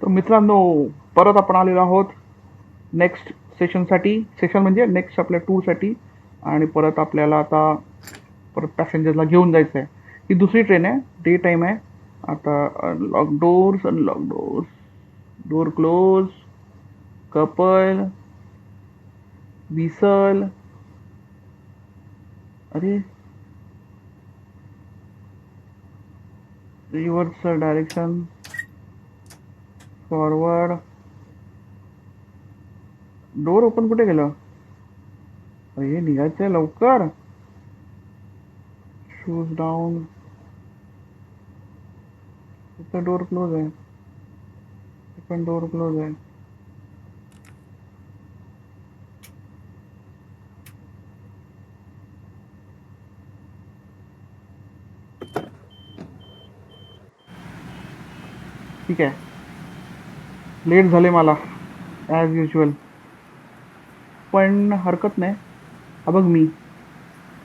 मित्रांनो, परत आपण आलेलो आहोत नेक्स्ट सेशनसाठी. सेशन म्हणजे नेक्स्ट आपल्या टूरसाठी. आणि परत आपल्याला आता परत पॅसेंजरला घेऊन जायचं आहे. ही दुसरी ट्रेन आहे, डे टाईम आहे. आता unlock doors, unlock doors, door close, couple, whistle. अरे, reverse direction, forward. Door open कुठे गेलं? अरे निघायचंय लवकर. Shoes down. इथं डोर क्लोज आहे, पण डोर क्लोज आहे. ठीक आहे, लेट झाले मला ॲज युजल, पण हरकत नाही. हा बघ मी,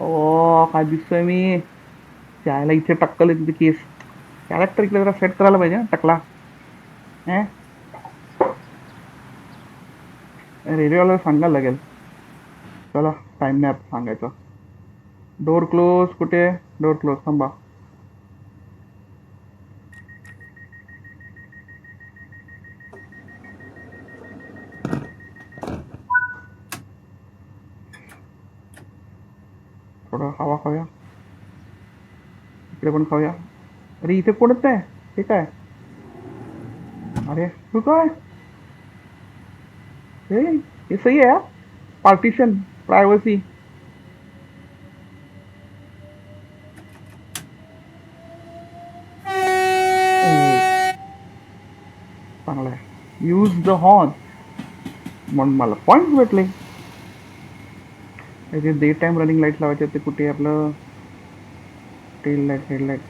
ओ काय दिसतोय मी. त्याला इथे टक्कल आहे तिथे केस. कॅरेक्टर इकडे जरा सेट करायला पाहिजे ना, टकला. रेडिओला सांगायला लागेल. चला, टाइम नाही आता सांगायचं. डोर क्लोज कुठे? डोर क्लोज, थांबा. थोडं हवा खाऊया, इकडे पण खाऊया. अरे इथे कोणत आहे? हे काय? अरे तू काय? हे सही आहे. Partition, privacy. चांगलं आहे. यूज द हॉर्न, म्हणून मला पॉईंट भेटले. जे डे टाइम रनिंग लाईट लावायचे ते कुठे? आपलं टेल लाईट, हेडलाईट.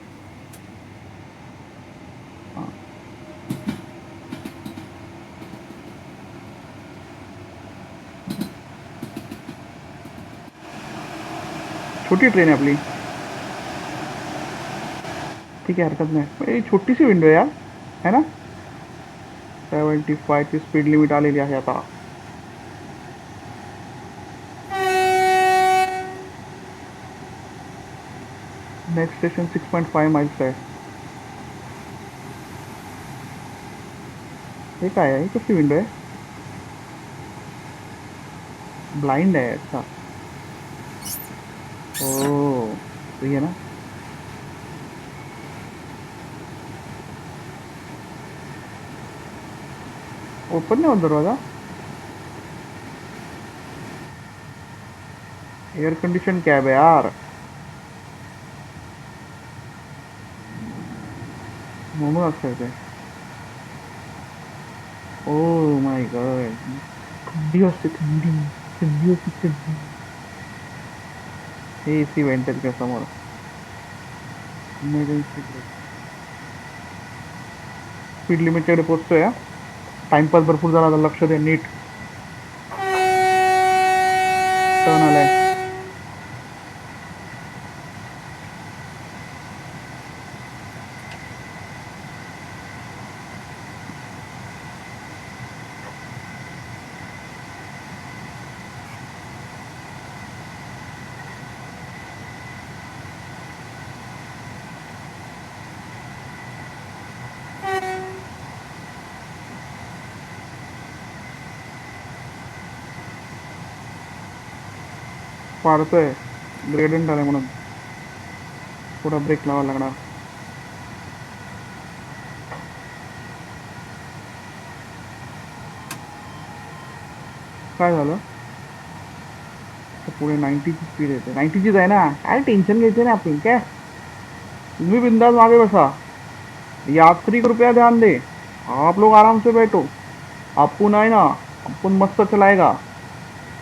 छोटी ट्रेन आहे आपली. ठीक आहे, हरकत नाही. छोटीशी विंडो यार, है ना. 75 ची स्पीड लिमिट आलेली आहे आता. नेक्स्ट स्टेशन 6.5 माइल्स आहे. हे काय आहे? कसली विंडो आहे? ब्लाइंड आहे. अच्छा, ओ सही आहे ना. ओपन नाही होत दरवाजा. एअर कंडिशन कॅब आहे यार, म्हणून असं आहे ते. ओ माय गॉड, थंडी असते, थंडी. थंडी असते, थंडी. हे एसी वेंट आहे तिच्या समोर. Emergency brake. स्पीड लिमिटकडे पोचतोय. टाइमपास भरपूर झाला, आता लक्ष दे नीट. टर्न आलाय. पाडतोय, ग्रेडेंट आलाय म्हणून थोडा ब्रेक लावायला लागणार. काय झालं? पुढे 90ची स्पीड येते. 90चीच आहे ना, काय टेन्शन घ्यायचं नाही आपण. काय तुम्ही बिंदास मागे बसा. यात्री कृपया ध्यान दे, आप लोग आराम से बैठो. आपण आहे ना, आपण मस्त चलायगा.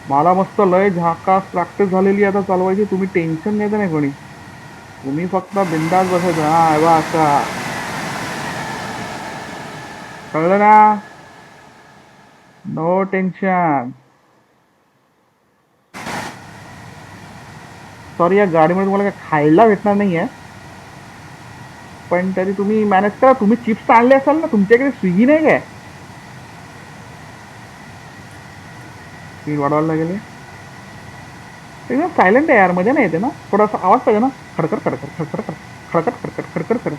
मला मस्त लय झाकास प्रॅक्टिस झालेली आता चालवायची. तुम्ही टेन्शन घ्यायचं नाही कोणी. तुम्ही फक्त बिंदास बसायचं. हा बा असा, कळलं ना. No tension. सॉरी, या गाडीमध्ये तुम्हाला काय खायला भेटणार नाही आहे, पण तरी तुम्ही मॅनेज करा. तुम्ही चिप्स आणले असाल ना, तुमच्याकडे स्विगी नाही काय? स्पीड वाढवायला लागेल. एकदम सायलेंट आहे यार, मजा नाही येते ना, थोडासा आवाज पाहिजे ना, खडखड खडखड खडखड खडखड खडखड खडखड खडखड खडखड.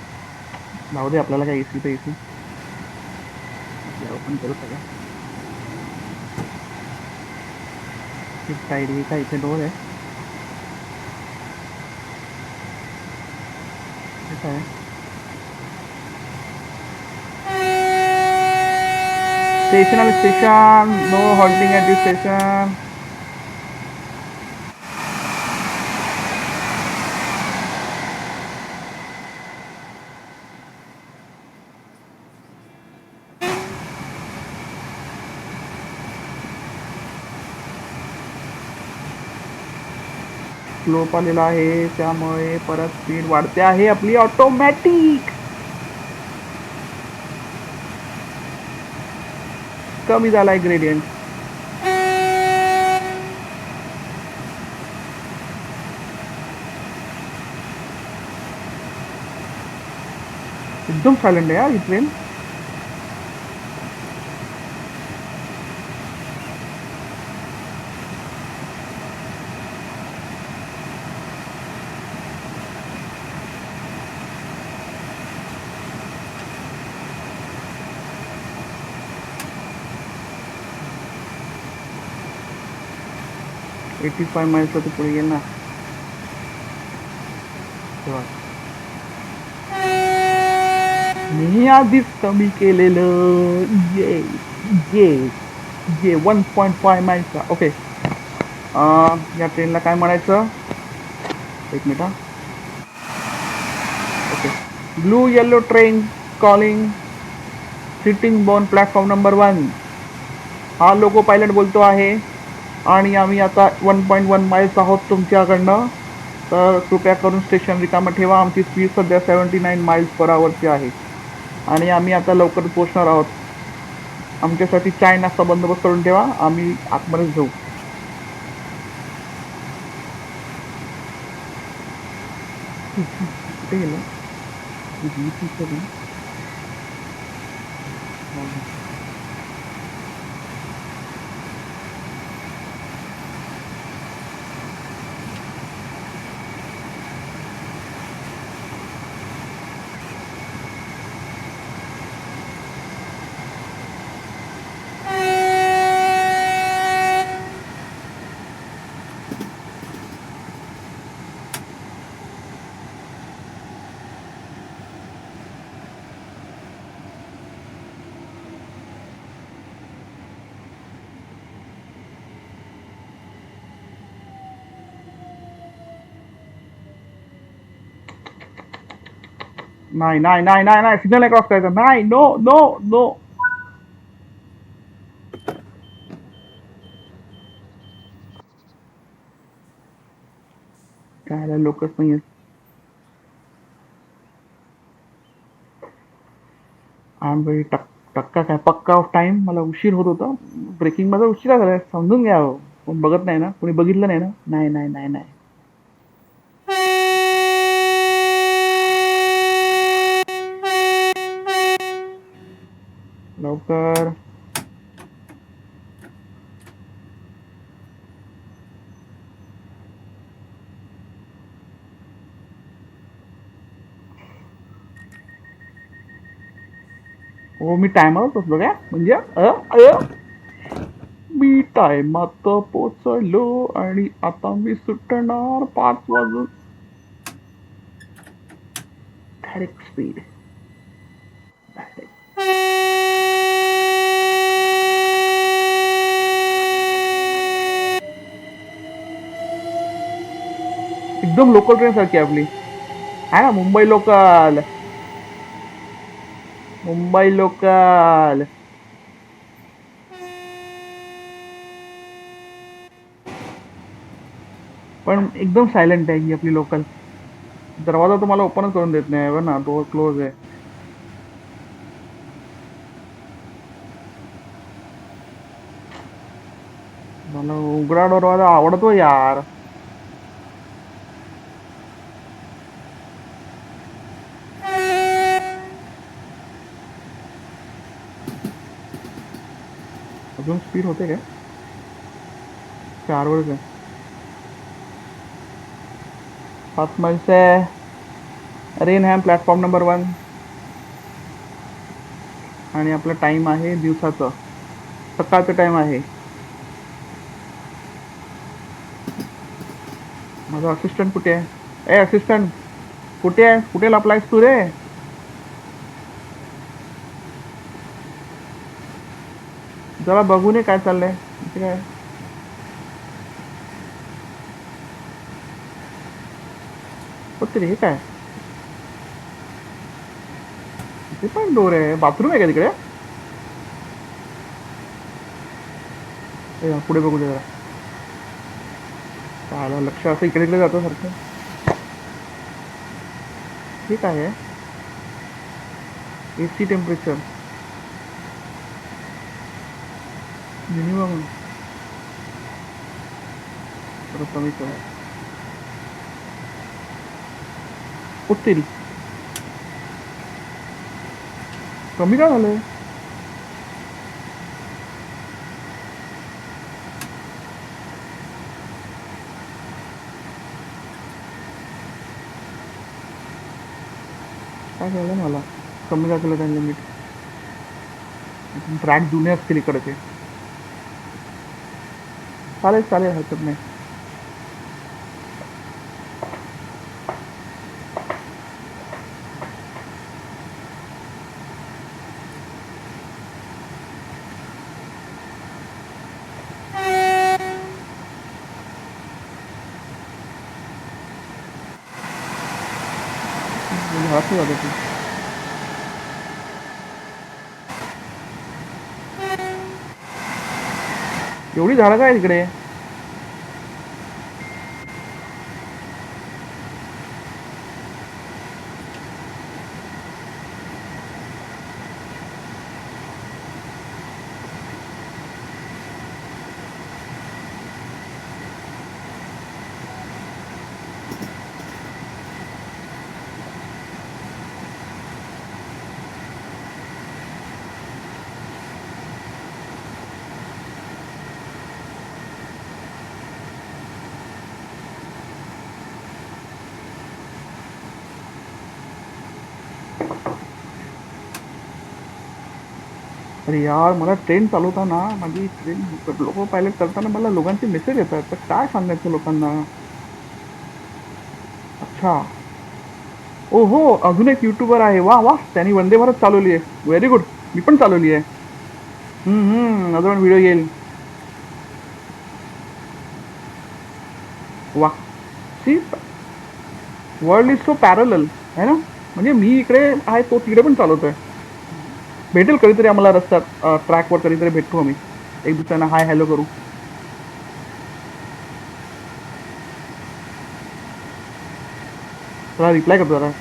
जाऊ दे, आपल्याला काय एसी तर एसी ओपन करू सगळं. साईड का इथे डोर आहे. इथे आहे स्टेशन आलं, station. No halting at the station. Slope आलेला आहे, त्यामुळे परत स्पीड वाढते आहे आपली ऑटोमॅटिक. कमी झालाय ग्रेडियंट. एकदम सायलेंट आहे यार ही ट्रेन. एटी 5 माइल्स वरती पुढे गेल ना तेव्हा. मी आधीच कमी केलेलं. ये ये ये 1.5 माइल्सचा. ओके, या ट्रेनला काय म्हणायचं, एक minute. Okay, blue yellow train calling sitting बॉन प्लॅटफॉर्म नंबर 1. हा लोको पायलट बोलतो आहे आणि आम्ही आता 1.1 माइल्स आहोत तुमच्याकडनं, तर कृपया करून स्टेशन रिकामं ठेवा. आमची स्पीड सध्या 79 माइल्स पर आवरची आहे आणि आम्ही आता लवकर पोहोचणार आहोत. आमच्यासाठी चाय नाश्ता बंदोबस्त करून ठेवा, आम्ही आतमध्ये जाऊ. कुठे गेलं? नाही नाही नाही नाही नाही, सिग्नल क्रॉस करायचा नाही. No no no. काय लोकच नाही. आम टक्का काय पक्का ऑफ टाइम. मला उशीर होत होता, ब्रेकिंग माझा उशिरा झाला, समजून घ्या. कोण बघत नाही ना, कोणी बघितलं नाही ना. नाही नाही नाही नाही. लवकर. हो, मी टायमावर पोचलो काय म्हणजे मी टायमात पोचलो आणि आता मी सुटणार 5 वाजून. Direct speed. एकदम लोकल ट्रेन सारखी आपली आहे ना, मुंबई लोकल. मुंबई लोकल. पण एकदम सायलेंट आहे ही आपली लोकल. दरवाजा तुम्हाला ओपनच करून देत नाही ना, डोअर क्लोज आहे. मला उघडा दरवाजा आवडतो यार. अजून स्पीड होते काय? 4वरच आहे. 5 मैल से रेनहॅम प्लॅटफॉर्म नंबर 1. आणि आपला टाइम आहे दिवसाचं, सकाळचं टाइम आहे. माझा असिस्टंट कुठे आहे? ए असिस्टंट, कुठे आहे? कुठे लपलायस तू रे? जरा बघून ये काय चाललंय इथे. काय होत रे? हे काय? इथे पण डोर आहे. बाथरूम आहे का तिकडे? ए, पुढे बघू दे जरा. काय लक्ष असं इकडे इकडे जातं सारखं. हे काय आहे? AC टेम्परेचर मिनिमम कमी करा. उत्तेरी कमी काय झालंय? काय झालं मला? कमी का केलं त्यांनी लिमिट? ट्रॅक जुने असतील इकडचे. चालेल चालेल, हरकत नाही. घरात जातो तू. एवढी झाडं काय तिकडे? अरे यार, मला ट्रेन चालवताना माझी ट्रेन लोक पायलट करताना मला लोकांचे मेसेज येतात. तर काय सांगायचं लोकांना? अच्छा. ओहो, अजून एक युट्यूबर आहे. वा वा, त्यांनी वंदे भारत चालवली आहे. Very good. मी पण चालवली आहे. अजून व्हिडिओ येईल. वा. सी, वर्ल्ड इज सो पॅरल आहे ना. म्हणजे मी इकडे आहे, तो तिकडे पण चालवतोय. भेटेल कधीतरी आम्हाला रस्त्यात, ट्रॅकवर कधीतरी भेटतो आम्ही. एक दुसऱ्यांना हाय हॅलो करू. त्याला रिप्लाय करतो जरा.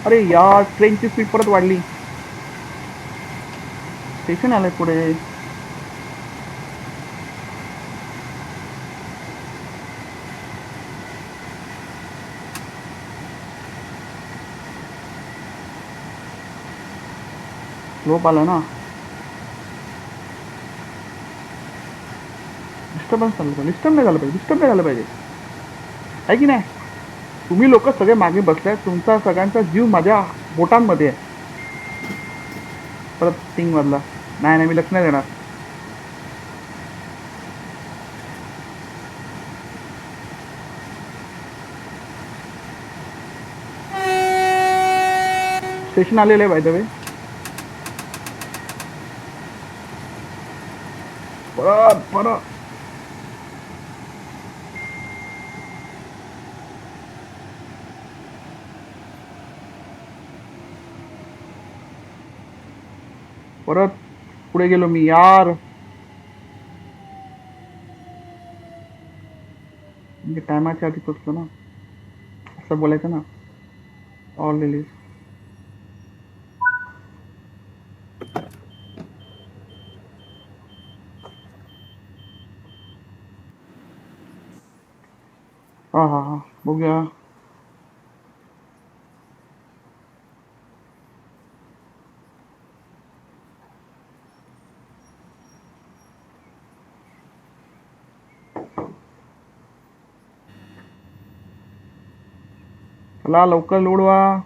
अरे यार, ट्रेनची स्पीड परत वाढली. स्टेशन आलंय पुढे. स्लोप आला ना. डिस्टर्बन्स झालं पाहिजे. डिस्टर्ब नाही झालं पाहिजे. डिस्टर्ब नाही झालं पाहिजे, आहे की नाही? तुम्ही लोक सगळे मागे बसलाय. तुमचा सगळ्यांचा जीव माझ्या बोटांमध्ये आहे. परत सिंग मधला. नाही नाही, मी लक्ष नाही देणार. स्टेशन आलेलं आहे बाय द वे. परत परत परत पुढे गेलो मी यार. म्हणजे टायमाच्या आधी पोचतो ना, असं बोलायचं ना. All release. हां हां हां, बघूया. चला लवकर लोड व्हा.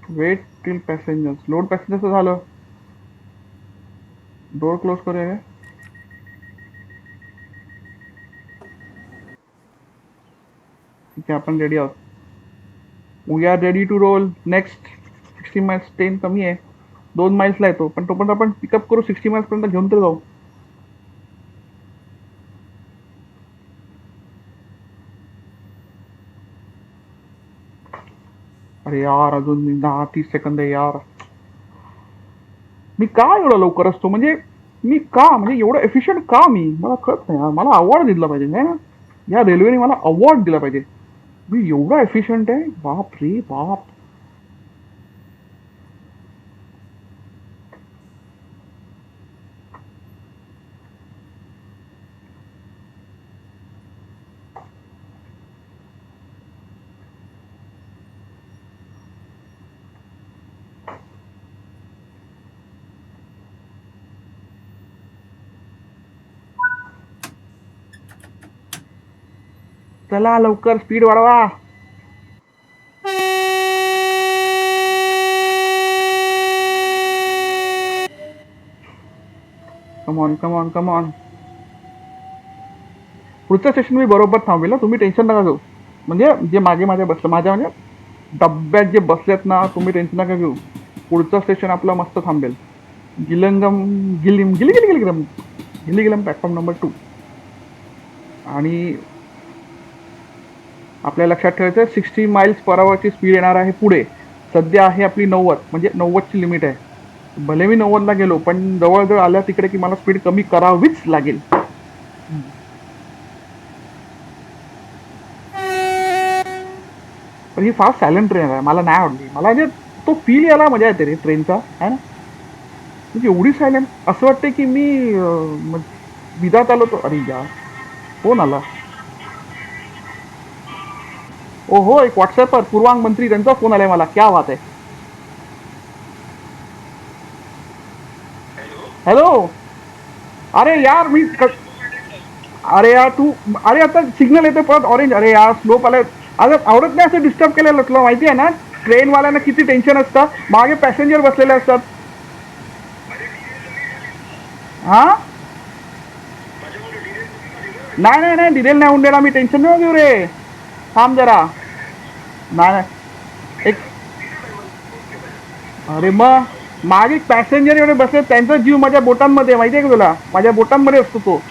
Wait till passengers. Load passengers झालं. डोर क्लोज करूया काय? ठीक आहे, आपण रेडी आहोत. We are ready to roll. Next 60 miles. Train कमी आहे, 2 माइल्सला येतो, पण तोपर्यंत आपण पिकअप करू. 60 माइल्स पर्यंत घेऊन तर जाऊ. अरे यार, अजून 10-30 सेकंद आहे यार. मी का एवढं लवकर असतो? म्हणजे मी का, म्हणजे एवढं एफिशियंट का? मी मला कळत नाही यार. मला अवॉर्ड दिला पाहिजे है ना, या रेल्वेने मला अवॉर्ड दिला पाहिजे. मी एवढा एफिशियंट आहे, बाप रे बाप. चला लवकर, स्पीड वाढवा. Come on come on come on. पुढचं स्टेशन मी बरोबर थांबेल ना, तुम्ही टेन्शन नका घेऊ. म्हणजे जे मागे माझ्या बसलं, माझ्या म्हणजे डब्यात जे बसलेत ना, तुम्ही टेन्शन नका घेऊ. पुढचं स्टेशन आपलं मस्त थांबेल. गिलंगम गिलिम गिली गिली गिलिग्रम गिलीगिलम प्लॅटफॉर्म नंबर 2. आणि आपल्या लक्षात ठेवायचं, 60 माइल्स पर आवरची स्पीड येणार आहे पुढे. सध्या आहे आपली 90, म्हणजे 90ची लिमिट आहे. भले मी 90ला गेलो, पण जवळजवळ आल्या तिकडे की मला स्पीड कमी करावीच लागेल. पण ही फास्ट सायलेंट ट्रेन आहे, मला नाही आवडली. मला म्हणजे तो फील यायला मजा येते रे ट्रेनचा, आहे ना. म्हणजे एवढी सायलेंट, असं वाटते की मी विदात आलो तो. अरे यार, फोन आला. ओ हो, एक व्हॉट्सअपवर पूर्वांग मंत्री त्यांचा फोन आलाय मला. क्या बात आहे. हॅलो. अरे यार अरे यार तू, अरे आता सिग्नल येते परत ऑरेंज. अरे यार स्लोप आलाय. अरे आवडत नाही असं डिस्टर्ब केलेलं, तुला माहिती आहे ना. ट्रेनवाल्यांना किती टेन्शन असतं, मागे पॅसेंजर बसलेले असतात. हा, नाही नाही नाही, डिटेल नाही उंडेला. मी टेन्शन नाही घेऊ रे. थांब जरा. नाही नाही, एक, अरे मग मागे पॅसेंजर एवढे बसले, त्यांचा जीव माझ्या बोटांमध्ये, माहिती आहे का तुला. माझ्या बोटांमध्ये असतो तो.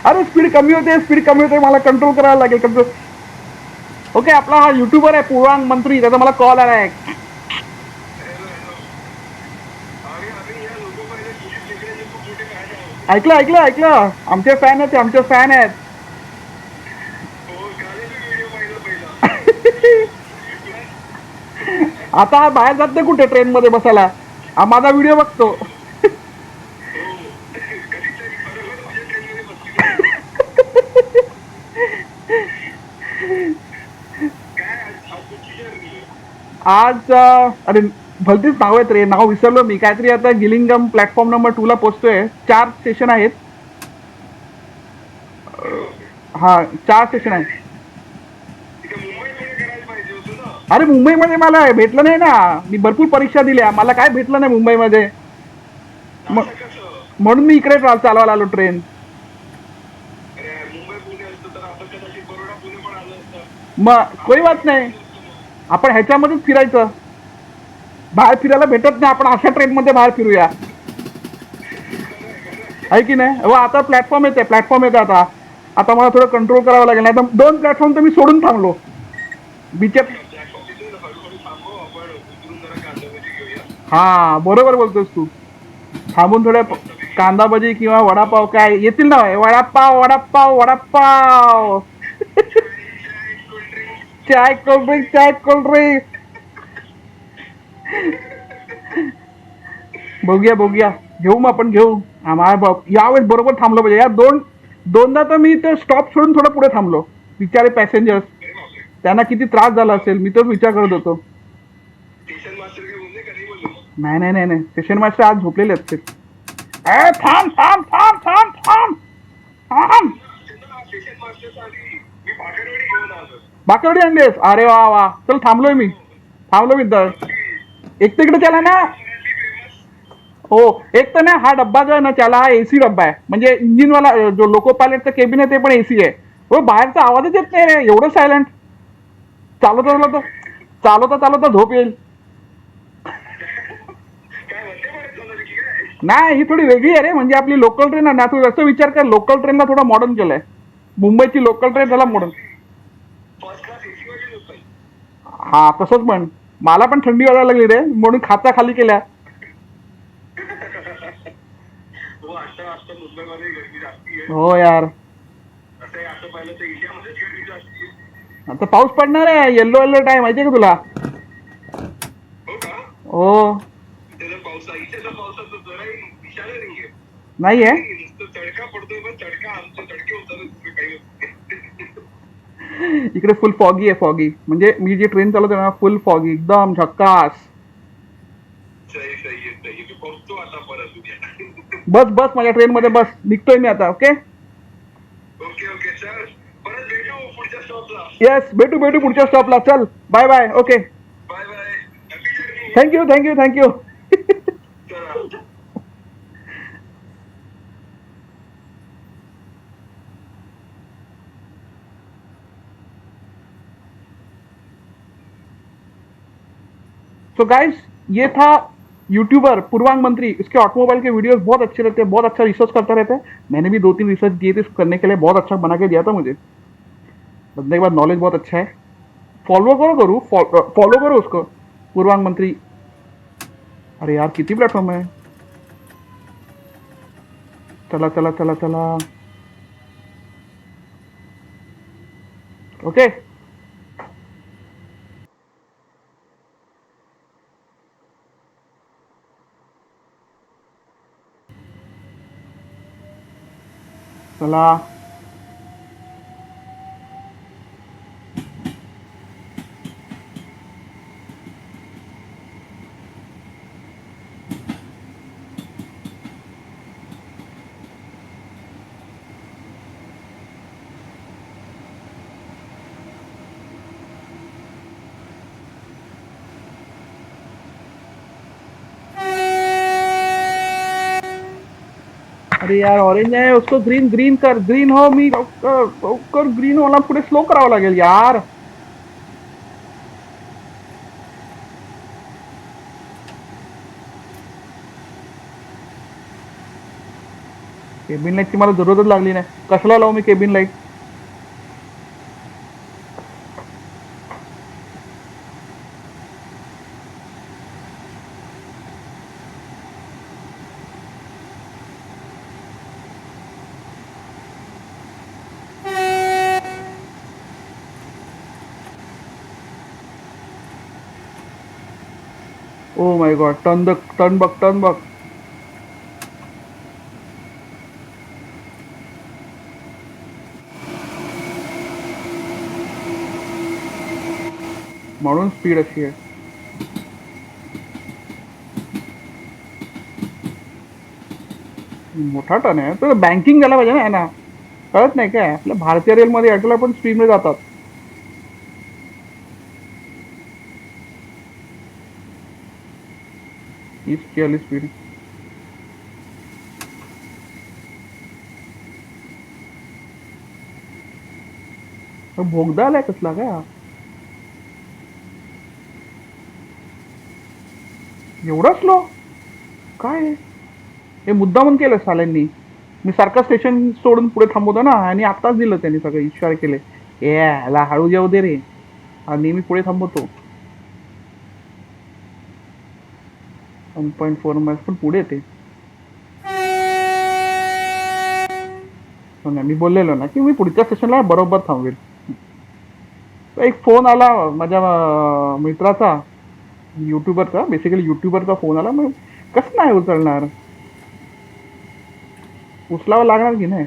अरे स्पीड कमी होते, स्पीड कमी होते, मला कंट्रोल करायला लागेल. कंट्रोल. ओके, आपला हा युट्यूबर आहे पूर्वांग मंत्री, त्याचा मला कॉल आलाय. ऐकलं ऐकलं ऐकलं, आमचे फॅन आहेत, आमचे फॅन आहेत. आता बाहेर जात नाही कुठे ट्रेन मध्ये बसायला, माझा व्हिडिओ बघतो. आज अरे भलतीच नाव आहेत रे, नाव विसरलो मी. काहीतरी आता गिलिंगम प्लॅटफॉर्म नंबर 2 ला पोहोचतोय. 4 स्टेशन आहेत. हा, 4 स्टेशन आहेत. अरे मुंबईमध्ये मला भेटलं नाही ना. मी भरपूर परीक्षा दिल्या, मला काय भेटलं नाही मुंबईमध्ये. म्हणून मी इकडे चालवायला आलो ट्रेन. मग कोई बात नाही, आपण ह्याच्यामध्येच फिरायचं. बाहेर फिरायला भेटत नाही, आपण अशा ट्रेन मध्ये बाहेर फिरूया, आहे की नाही. हो, आता प्लॅटफॉर्म येते, प्लॅटफॉर्म येते आता. आता मला थोडं कंट्रोल करावं लागेल, नाही तर 2 प्लॅटफॉर्म तर मी सोडून थांबलो बीचेत. हा बरोबर बोलतोस तू. थांबून थोड्या कांदा भजी किंवा वडापाव काय येतील ना, वडापाव वडापाव वडापाव. चाय कोल्ड्रिंक चाय कोल्ड्रिंक. बघूया बघूया, घेऊ मग आपण घेऊ. यावेळेस बरोबर थांबलो पाहिजे. या दोनदा तर मी तर स्टॉप सोडून थोडं पुढे थांबलो. बिचारे पॅसेंजर्स, त्यांना किती त्रास झाला असेल, मी तोच विचार करत होतो. नाही नाही नाही नाही, स्टेशन मास्टर आज झोपलेले असते. थांब थांब थांब थांब थांब थांब. बाकरवडी आणलीस, अरे वा वा, चल थांबलोय मी. थांबलो मी तर. एक तिकडे त्याला ना, हो, एक तर ना हा डब्बा जो आहे ना, त्याला हा एसी डब्बा आहे. म्हणजे इंजिनवाला जो लोको पायलटचं केबिन आहे ते पण एसी आहे. हो, बाहेरचा आवाजच येत नाही रे, एवढं सायलेंट. चालवता चालवता चालवता चालवता झोप येईल. नाही, ही थोडी वेगळी आहे रे. म्हणजे आपली लोकल ट्रेन आहे ना, तू असं विचार कर, लोकल ट्रेनला थोडं मॉडर्न केलंय. मुंबईची लोकल ट्रेन त्याला मॉडर्न. हा तसंच म्हण. मला पण थंडी वाजायला लागली रे, म्हणून खाचा खाली केल्या. हो यार, आता पाऊस पडणार आहे. येल्लो येल्लो टाइम माहितीये का तुला? हो. नाहीये. इकडे फुल फॉगी आहे, फॉगी. म्हणजे मी जी ट्रेन चालवते ना, फुल फॉगी, एकदम झक्कास. बस बस, माझ्या ट्रेन मध्ये बस. निघतोय मी आता. ओके. येस, भेटू भेटू पुढच्या स्टॉपला. चल, bye bye. Okay. Thank you thank you thank you. तो गाइस, ये था यूट्यूबर पूर्वांग मंत्री. इसके ऑटोमोबाइल के वीडियोस बहुत अच्छे रहते हैं, बहुत अच्छा रिसर्च करता रहता है. मैंने भी 2-3 रिसर्च दिए थे इसको करने के लिए, बहुत अच्छा बना के दिया था मुझे. बंदे के बाद नॉलेज बहुत अच्छा है. फॉलो करो उसको, पूर्वांग मंत्री. अरे यार, किती प्लॅटफॉर्म आहे. चला चला चला चला. ओके. चला. अरे यार, ऑरेंज आहे, उसको ग्रीन ग्रीन कर. ग्रीन हो, मी लवकर ग्रीन वाला पुढे स्लो करावं लागेल यार. केबिन लाईटची मला जरूरतच लागली नाही. कशाला लावू मी cabin light. Oh my god, turn बघ टर्न बघ. म्हणून स्पीड अशी आहे. मोठा टर्न आहे तर बँकिंग झाला पाहिजे ना यांना. कळत नाही काय, आपल्या भारतीय रेलमध्ये ॲटोला पण स्पीडने जातात. इतकी आली स्पीड. भोगदा आलाय कसला काय हा? एवढा स्लो काय आहे? हे मुद्दामून केलं साल्यांनी. मी सारखा स्टेशन सोडून पुढे थांबवतो ना, आणि आत्ताच दिलं त्यांनी, सगळे इशारे केले. याला हळू जाऊ दे रे, आणि मी पुढे थांबवतो. 1.4 माइल्स पण पुढे येते. हो ना, मी बोललेलो ना की मी पुढच्या स्टेशनला बरोबर थांबवेल. तर एक फोन आला माझ्या मित्राचा, युट्यूबरचा, बेसिकली युट्यूबरचा फोन आला. मग कसं नाही उचलणार, उचलावं लागणार की नाही.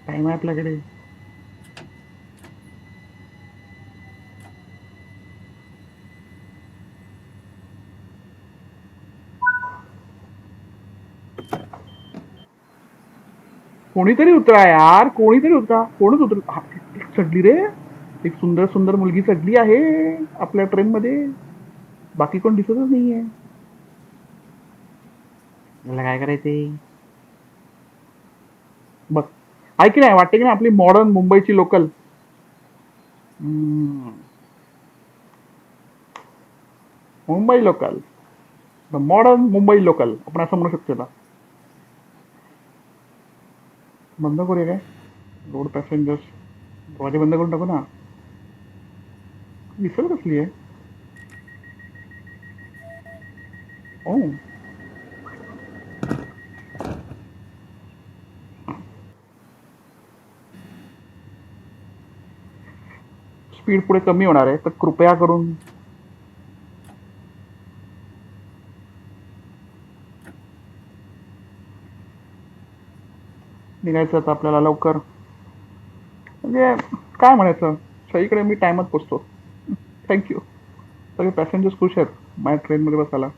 टाइम आहे आपल्याकडे. कोणीतरी उतरा यार, कोणीतरी उतरा. कोणच उतर. हा, एक चढली रे, एक सुंदर सुंदर मुलगी चढली आहे आपल्या ट्रेन मध्ये. बाकी कोण दिसतच नाहीये. मला काय करायचे बघ. आहे की नाही, वाटते की नाही आपली मॉडर्न मुंबईची local. Mumbai local, the modern Mumbai local आपण असं म्हणू शकतो त्याला. बंद करूया काय, रोड पॅसेंजर्स. दरवाजे बंद करून टाकू ना. दिसेल कसली आहे. ओ, स्पीड पुढे कमी होणार आहे, तर कृपया करून निघायचं आता आपल्याला लवकर. म्हणजे काय म्हणायचं, सगळीकडे मी टाइमात पोचतो. थँक्यू. सगळे पॅसेंजर्स खुश आहेत माझ्या ट्रेनमध्ये बसायला.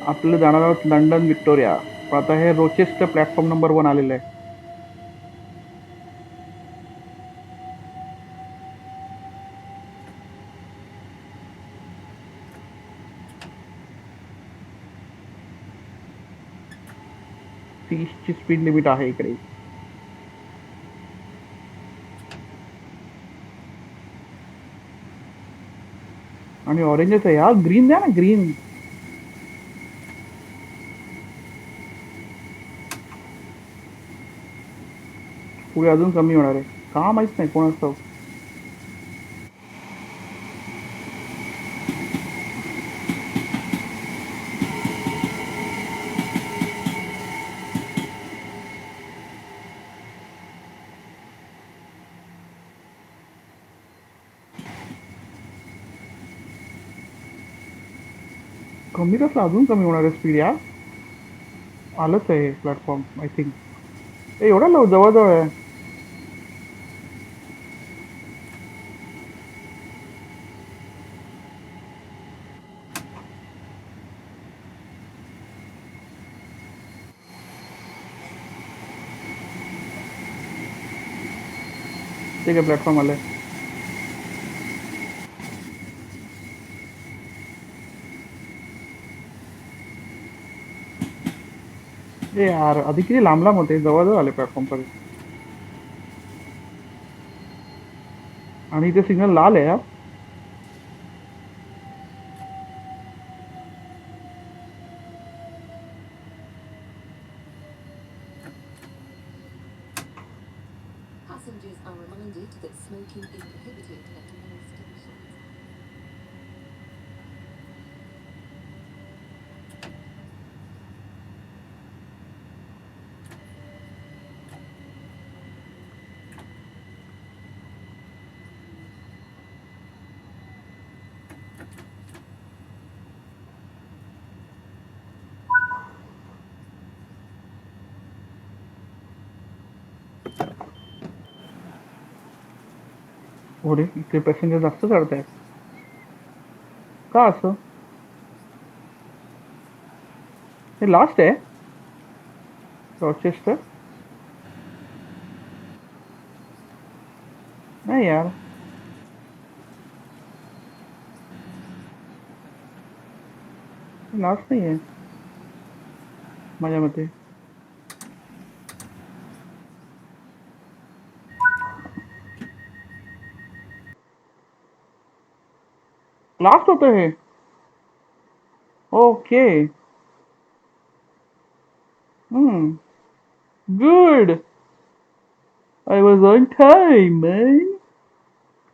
आपलं जाणार आहोत लंडन विक्टोरिया. पण आता हे रोचेस्टर प्लॅटफॉर्म नंबर 1 आलेलं आहे. 30ची स्पीड लिमिट आहे इकडे. आणि ऑरेंजच आहे यार, ग्रीन द्या ना, ग्रीन. पुढे अजून कमी होणार आहे, का माहित नाही कोण असतं. कमी कसं अजून कमी होणार आहे स्पीड यार. आलंच आहे प्लॅटफॉर्म आय थिंक. एवढा लव जवळजवळ आहे. ठीक आहे, प्लॅटफॉर्म आलंय. ए यार, आधी किती लांब लांब होते, जवळजवळ आले प्लॅटफॉर्म पर्यंत. आणि इथे सिग्नल लाल आहे यार. Passengers are reminded that smoking is prohibited at all stations. अरे इथे पॅसेंजर जास्त चढत आहेत. का असं? हे लास्ट आहे रॉचेस्टर? नाही यार, लास्ट नाही आहे माझ्या मते. लास्ट होतं हे. ओके. हम्म. Good. I was on time, man.